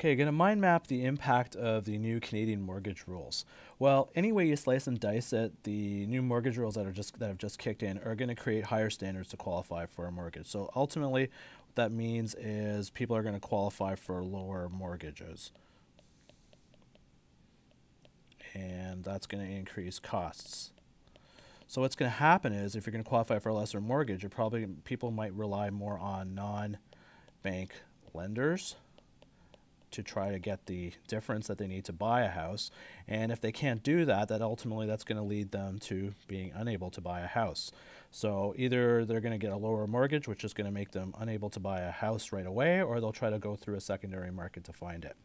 Okay, going to mind map the impact of the new Canadian mortgage rules. Well, any way you slice and dice it, the new mortgage rules that have just kicked in are going to create higher standards to qualify for a mortgage. So ultimately, what that means is people are going to qualify for lower mortgages, and that's going to increase costs. So what's going to happen is if you're going to qualify for a lesser mortgage, people might rely more on non-bank lenders to try to get the difference that they need to buy a house. And if they can't do that, ultimately that's going to lead them to being unable to buy a house. So either they're going to get a lower mortgage, which is going to make them unable to buy a house right away, or they'll try to go through a secondary market to find it.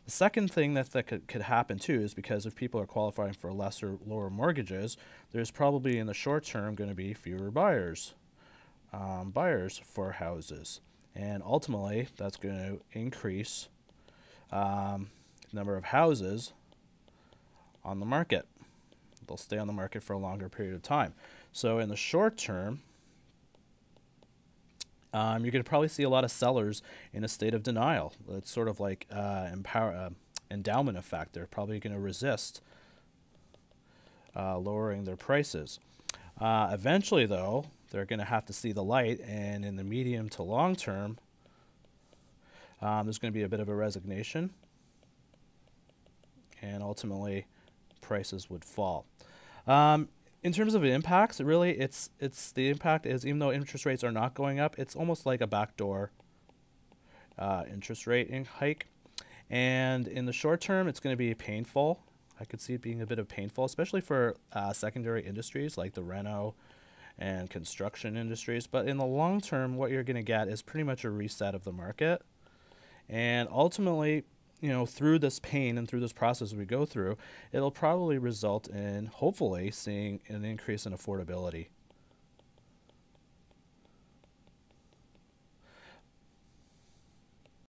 The second thing that could happen too is because if people are qualifying for lower mortgages, there's probably in the short term going to be fewer buyers for houses. And ultimately that's going to increase number of houses on the market. They'll stay on the market for a longer period of time. So in the short term, you're going to probably see a lot of sellers in a state of denial. It's sort of like endowment effect. They're probably going to resist lowering their prices. Eventually, though, they're going to have to see the light, and in the medium to long term, there's going to be a bit of a resignation, and ultimately prices would fall. In terms of impacts, really, the impact is, even though interest rates are not going up, it's almost like a backdoor interest rate hike. And in the short term, it's going to be painful. I could see it being a bit of painful, especially for secondary industries like the reno and construction industries. But in the long term, what you're going to get is pretty much a reset of the market. And ultimately, through this pain and through this process we go through, it'll probably result in, hopefully, seeing an increase in affordability.